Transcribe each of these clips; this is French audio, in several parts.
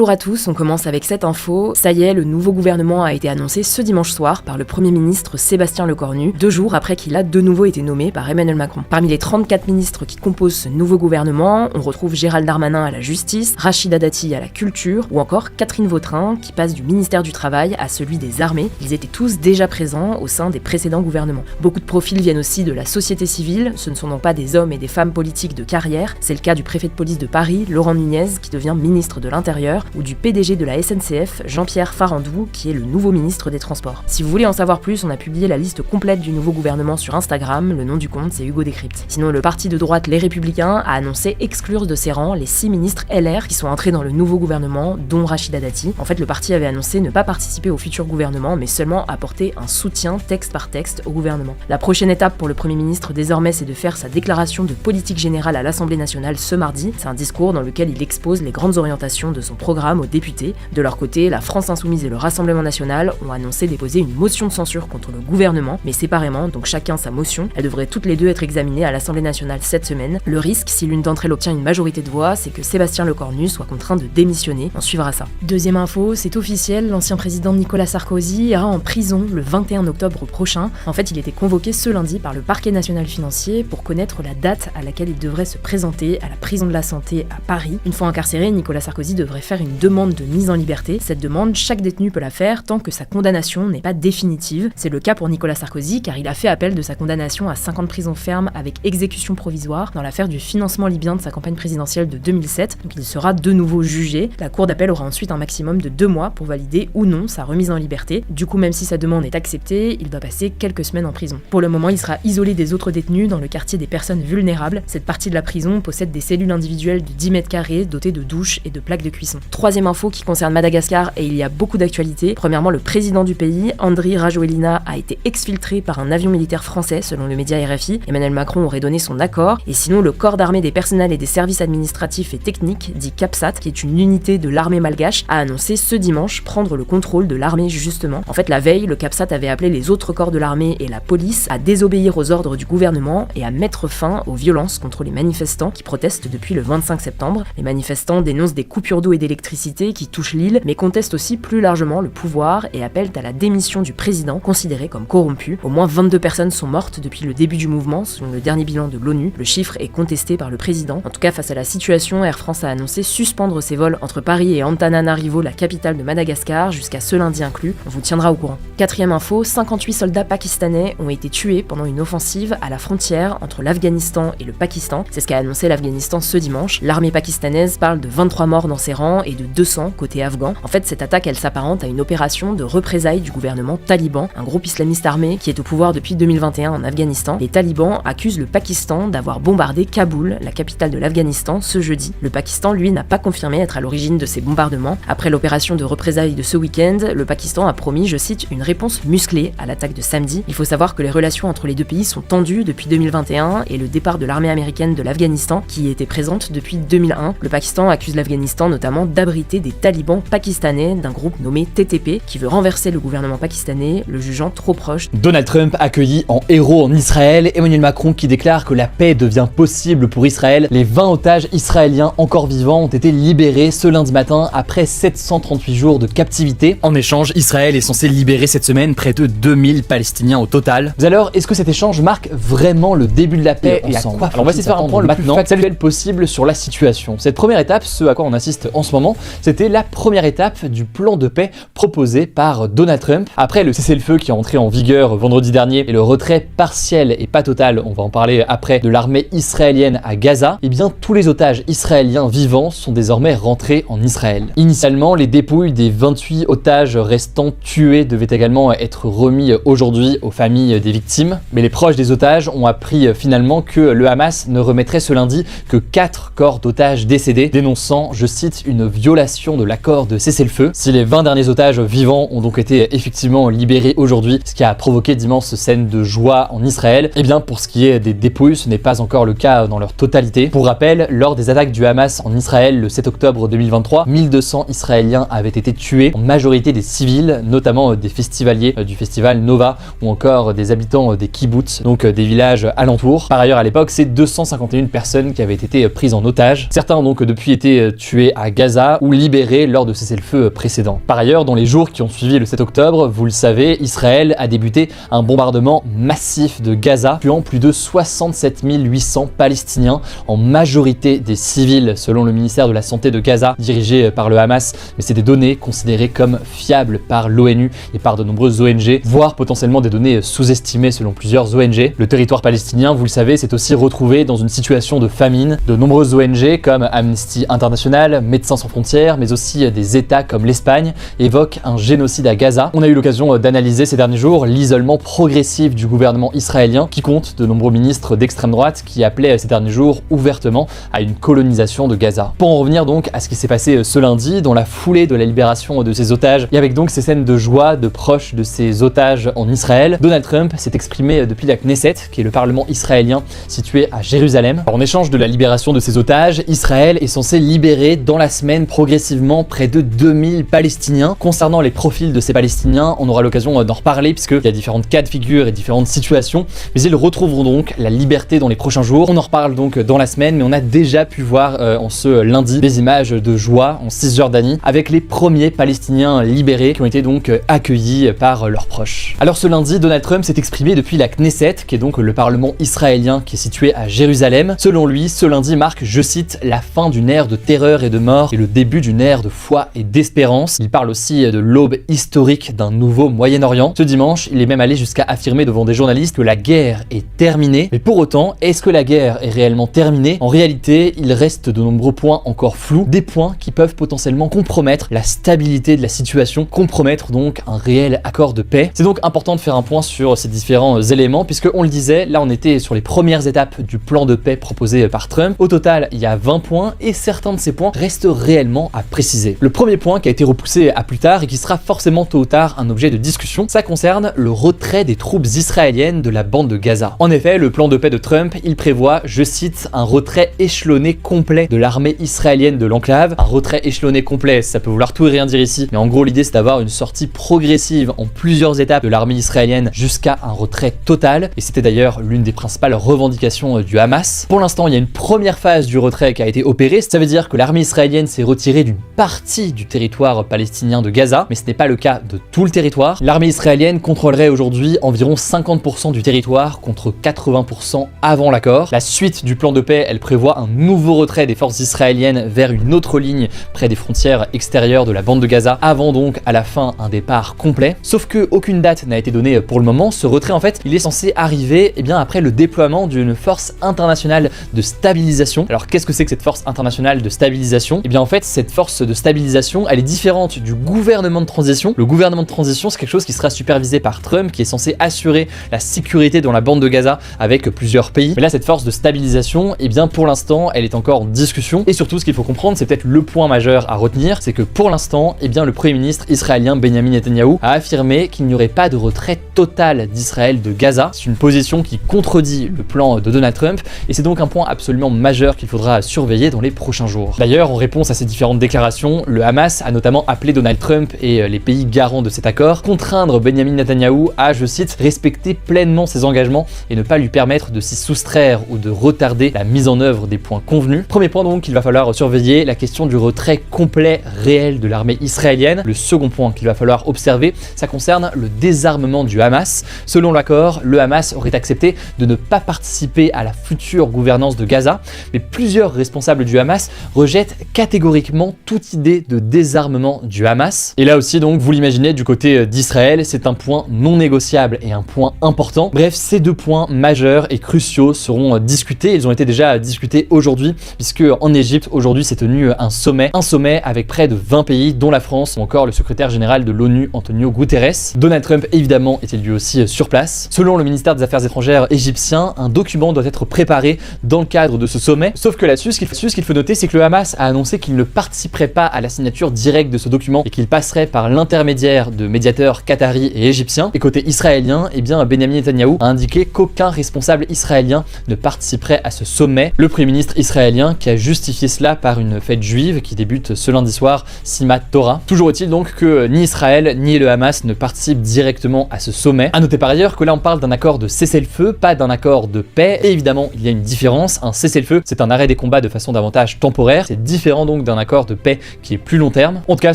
Bonjour à tous, on commence avec cette info. Ça y est, le nouveau gouvernement a été annoncé ce dimanche soir par le Premier ministre Sébastien Lecornu, 2 jours après qu'il a de nouveau été nommé par Emmanuel Macron. Parmi les 34 ministres qui composent ce nouveau gouvernement, on retrouve Gérald Darmanin à la justice, Rachida Dati à la culture, ou encore Catherine Vautrin qui passe du ministère du Travail à celui des armées. Ils étaient tous déjà présents au sein des précédents gouvernements. Beaucoup de profils viennent aussi de la société civile, ce ne sont donc pas des hommes et des femmes politiques de carrière. C'est le cas du préfet de police de Paris, Laurent Nunez, qui devient ministre de l'Intérieur, ou du PDG de la SNCF, Jean-Pierre Farandou, qui est le nouveau ministre des Transports. Si vous voulez en savoir plus, on a publié la liste complète du nouveau gouvernement sur Instagram, le nom du compte c'est Hugo Décrypte. Sinon, le parti de droite Les Républicains a annoncé exclure de ses rangs les 6 ministres LR qui sont entrés dans le nouveau gouvernement, dont Rachida Dati. En fait, le parti avait annoncé ne pas participer au futur gouvernement, mais seulement apporter un soutien texte par texte au gouvernement. La prochaine étape pour le Premier ministre désormais, c'est de faire sa déclaration de politique générale à l'Assemblée nationale ce mardi. C'est un discours dans lequel il expose les grandes orientations de son programme aux députés. De leur côté, la France Insoumise et le Rassemblement National ont annoncé déposer une motion de censure contre le gouvernement, mais séparément, donc chacun sa motion. Elles devraient toutes les deux être examinées à l'Assemblée nationale cette semaine. Le risque, si l'une d'entre elles obtient une majorité de voix, c'est que Sébastien Lecornu soit contraint de démissionner. On suivra ça. Deuxième info, c'est officiel, l'ancien président Nicolas Sarkozy ira en prison le 21 octobre prochain. En fait, il était convoqué ce lundi par le parquet national financier pour connaître la date à laquelle il devrait se présenter à la prison de la Santé à Paris. Une fois incarcéré, Nicolas Sarkozy devrait faire une demande de mise en liberté. Cette demande, chaque détenu peut la faire tant que sa condamnation n'est pas définitive. C'est le cas pour Nicolas Sarkozy car il a fait appel de sa condamnation à 5 ans de prison ferme avec exécution provisoire dans l'affaire du financement libyen de sa campagne présidentielle de 2007. Donc il sera de nouveau jugé. La cour d'appel aura ensuite un maximum de 2 mois pour valider ou non sa remise en liberté. Du coup, même si sa demande est acceptée, il doit passer quelques semaines en prison. Pour le moment, il sera isolé des autres détenus dans le quartier des personnes vulnérables. Cette partie de la prison possède des cellules individuelles de 10 mètres carrés dotées de douches et de plaques de cuisson. Troisième info qui concerne Madagascar et il y a beaucoup d'actualités. Premièrement, le président du pays, Andry Rajoelina, a été exfiltré par un avion militaire français selon le média RFI. Emmanuel Macron aurait donné son accord. Et sinon, le corps d'armée des personnels et des services administratifs et techniques, dit CAPSAT, qui est une unité de l'armée malgache, a annoncé ce dimanche prendre le contrôle de l'armée justement. En fait, la veille, le CAPSAT avait appelé les autres corps de l'armée et la police à désobéir aux ordres du gouvernement et à mettre fin aux violences contre les manifestants qui protestent depuis le 25 septembre. Les manifestants dénoncent des coupures d'eau et d'électricité qui touchent l'île, mais contestent aussi plus largement le pouvoir et appellent à la démission du président, considéré comme corrompu. Au moins 22 personnes sont mortes depuis le début du mouvement, selon le dernier bilan de l'ONU. Le chiffre est contesté par le président. En tout cas, face à la situation, Air France a annoncé suspendre ses vols entre Paris et Antananarivo, la capitale de Madagascar, jusqu'à ce lundi inclus. On vous tiendra au courant. Quatrième info, 58 soldats pakistanais ont été tués pendant une offensive à la frontière entre l'Afghanistan et le Pakistan. C'est ce qu'a annoncé l'Afghanistan ce dimanche. L'armée pakistanaise parle de 23 morts dans ses rangs et de 200 côté afghan. En fait, cette attaque, elle s'apparente à une opération de représailles du gouvernement taliban, un groupe islamiste armé qui est au pouvoir depuis 2021 en Afghanistan. Les talibans accusent le Pakistan d'avoir bombardé Kaboul, la capitale de l'Afghanistan, ce jeudi. Le Pakistan, lui, n'a pas confirmé être à l'origine de ces bombardements. Après l'opération de représailles de ce week-end, le Pakistan a promis, je cite, une réponse musclée à l'attaque de samedi. Il faut savoir que les relations entre les deux pays sont tendues depuis 2021 et le départ de l'armée américaine de l'Afghanistan, qui y était présente depuis 2001. Le Pakistan accuse l'Afghanistan notamment d'abriter des talibans pakistanais d'un groupe nommé TTP qui veut renverser le gouvernement pakistanais, le jugeant trop proche. Donald Trump accueilli en héros en Israël, Emmanuel Macron qui déclare que la paix devient possible pour Israël. Les 20 otages israéliens encore vivants ont été libérés ce lundi matin après 738 jours de captivité. En échange, Israël est censé libérer cette semaine près de 2000 Palestiniens au total. Mais alors, est-ce que cet échange marque vraiment le début de la paix ensemble? Alors on va essayer de faire un point le plus factuel possible sur la situation. Cette première étape, ce à quoi on assiste en ce moment, c'était la première étape du plan de paix proposé par Donald Trump. Après le cessez-le-feu qui est entré en vigueur vendredi dernier et le retrait partiel et pas total, on va en parler après, de l'armée israélienne à Gaza, eh bien tous les otages israéliens vivants sont désormais rentrés en Israël. Initialement, les dépouilles des 28 otages restants tués devaient également être remis aujourd'hui aux familles des victimes, mais les proches des otages ont appris finalement que le Hamas ne remettrait ce lundi que 4 corps d'otages décédés, dénonçant, je cite, une violation de l'accord de cessez-le-feu. Si les 20 derniers otages vivants ont donc été effectivement libérés aujourd'hui, ce qui a provoqué d'immenses scènes de joie en Israël, et bien pour ce qui est des dépouilles, ce n'est pas encore le cas dans leur totalité. Pour rappel, lors des attaques du Hamas en Israël le 7 octobre 2023, 1200 Israéliens avaient été tués, en majorité des civils, notamment des festivaliers du festival Nova ou encore des habitants des kibbutz, donc des villages alentours. Par ailleurs, à l'époque, c'est 251 personnes qui avaient été prises en otage. Certains ont donc depuis été tués à Gaza, Gaza ou libérés lors de cessez-le-feu précédents. Par ailleurs, dans les jours qui ont suivi le 7 octobre, vous le savez, Israël a débuté un bombardement massif de Gaza, tuant plus de 67 800 Palestiniens, en majorité des civils selon le ministère de la Santé de Gaza, dirigé par le Hamas, mais c'est des données considérées comme fiables par l'ONU et par de nombreuses ONG, voire potentiellement des données sous-estimées selon plusieurs ONG. Le territoire palestinien, vous le savez, s'est aussi retrouvé dans une situation de famine. De nombreuses ONG comme Amnesty International, Médecins sans frontières, mais aussi des États comme l'Espagne évoquent un génocide à Gaza. On a eu l'occasion d'analyser ces derniers jours l'isolement progressif du gouvernement israélien qui compte de nombreux ministres d'extrême droite qui appelaient ces derniers jours ouvertement à une colonisation de Gaza. Pour en revenir donc à ce qui s'est passé ce lundi, dans la foulée de la libération de ces otages, et avec donc ces scènes de joie de proches de ces otages en Israël, Donald Trump s'est exprimé depuis la Knesset, qui est le parlement israélien situé à Jérusalem. Alors, en échange de la libération de ces otages, Israël est censé libérer dans la semaine progressivement près de 2000 Palestiniens. Concernant les profils de ces Palestiniens, on aura l'occasion d'en reparler puisqu'il y a différentes cas de figure et différentes situations, mais ils retrouveront donc la liberté dans les prochains jours. On en reparle donc dans la semaine, mais on a déjà pu voir en ce lundi des images de joie en Cisjordanie avec les premiers Palestiniens libérés qui ont été donc accueillis par leurs proches. Alors ce lundi, Donald Trump s'est exprimé depuis la Knesset, qui est donc le parlement israélien qui est situé à Jérusalem. Selon lui, ce lundi marque, je cite, la fin d'une ère de terreur et de mort et le début d'une ère de foi et d'espérance. Il parle aussi de l'aube historique d'un nouveau Moyen-Orient. Ce dimanche, il est même allé jusqu'à affirmer devant des journalistes que la guerre est terminée. Mais pour autant, est-ce que la guerre est réellement terminée? En réalité, il reste de nombreux points encore flous, des points qui peuvent potentiellement compromettre la stabilité de la situation, compromettre donc un réel accord de paix. C'est donc important de faire un point sur ces différents éléments, puisque on le disait, là on était sur les premières étapes du plan de paix proposé par Trump. Au total, il y a 20 points et certains de ces points restent réellement à préciser. Le premier point qui a été repoussé à plus tard et qui sera forcément tôt ou tard un objet de discussion, ça concerne le retrait des troupes israéliennes de la bande de Gaza. En effet, le plan de paix de Trump, il prévoit, je cite, un retrait échelonné complet de l'armée israélienne de l'enclave. Un retrait échelonné complet, ça peut vouloir tout et rien dire ici, mais en gros l'idée c'est d'avoir une sortie progressive en plusieurs étapes de l'armée israélienne jusqu'à un retrait total, et c'était d'ailleurs l'une des principales revendications du Hamas. Pour l'instant, il y a une première phase du retrait qui a été opérée, ça veut dire que l'armée israélienne s'est retirée d'une partie du territoire palestinien de Gaza, mais ce n'est pas le cas de tout le territoire. L'armée israélienne contrôlerait aujourd'hui environ 50% du territoire contre 80% avant l'accord. La suite du plan de paix, elle prévoit un nouveau retrait des forces israéliennes vers une autre ligne près des frontières extérieures de la bande de Gaza, avant donc à la fin un départ complet. Sauf que aucune date n'a été donnée pour le moment. Ce retrait en fait, il est censé arriver après le déploiement d'une force internationale de stabilisation. Alors qu'est-ce que c'est que cette force internationale de stabilisation? En fait, cette force de stabilisation, elle est différente du gouvernement de transition. Le gouvernement de transition, c'est quelque chose qui sera supervisé par Trump, qui est censé assurer la sécurité dans la bande de Gaza avec plusieurs pays. Mais là, cette force de stabilisation, pour l'instant, elle est encore en discussion. Et surtout, ce qu'il faut comprendre, c'est peut-être le point majeur à retenir, c'est que pour l'instant, le Premier ministre israélien Benjamin Netanyahou a affirmé qu'il n'y aurait pas de retrait total d'Israël de Gaza. C'est une position qui contredit le plan de Donald Trump, et c'est donc un point absolument majeur qu'il faudra surveiller dans les prochains jours. D'ailleurs, en réponse à ces différentes déclarations, le Hamas a notamment appelé Donald Trump et les pays garants de cet accord contraindre Benjamin Netanyahou à, je cite, respecter pleinement ses engagements et ne pas lui permettre de s'y soustraire ou de retarder la mise en œuvre des points convenus. Premier point donc qu'il va falloir surveiller, la question du retrait complet réel de l'armée israélienne. Le second point qu'il va falloir observer, ça concerne le désarmement du Hamas. Selon l'accord, le Hamas aurait accepté de ne pas participer à la future gouvernance de Gaza, mais plusieurs responsables du Hamas rejettent catégoriquement toute idée de désarmement du Hamas. Et là aussi donc, vous l'imaginez, du côté d'Israël, c'est un point non négociable et un point important. Bref, ces deux points majeurs et cruciaux seront discutés. Ils ont été déjà discutés aujourd'hui, puisque en Égypte, aujourd'hui s'est tenu un sommet avec près de 20 pays, dont la France, ou encore le secrétaire général de l'ONU, Antonio Guterres. Donald Trump, évidemment, était lui aussi sur place. Selon le ministère des Affaires étrangères égyptien, un document doit être préparé dans le cadre de ce sommet. Sauf que là-dessus, ce qu'il faut noter, c'est que le Hamas a annoncé qu'il ne participerait pas à la signature directe de ce document et qu'il passerait par l'intermédiaire de médiateurs qataris et égyptiens. Et côté israélien, Benjamin Netanyahou a indiqué qu'aucun responsable israélien ne participerait à ce sommet. Le Premier ministre israélien qui a justifié cela par une fête juive qui débute ce lundi soir, Simchat Torah. Toujours est-il donc que ni Israël ni le Hamas ne participent directement à ce sommet. A noter par ailleurs que là on parle d'un accord de cessez-le-feu, pas d'un accord de paix. Et évidemment, il y a une différence. Un cessez-le-feu, c'est un arrêt des combats de façon davantage temporaire. C'est différent donc d'un accord de paix qui est plus long terme. En tout cas,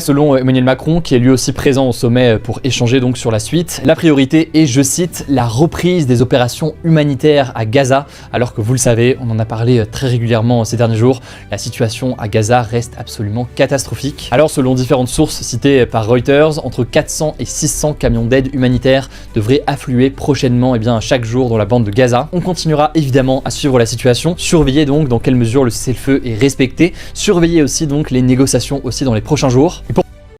selon Emmanuel Macron, qui est lui aussi présent au sommet pour échanger donc sur la suite, la priorité est, je cite, la reprise des opérations humanitaires à Gaza, alors que vous le savez, on en a parlé très régulièrement ces derniers jours, la situation à Gaza reste absolument catastrophique. Alors selon différentes sources citées par Reuters, entre 400 et 600 camions d'aide humanitaire devraient affluer prochainement chaque jour dans la bande de Gaza. On continuera évidemment à suivre la situation, surveiller donc dans quelle mesure le cessez-le-feu est respecté, surveiller aussi donc les négociations aussi dans les prochains jours. Et pour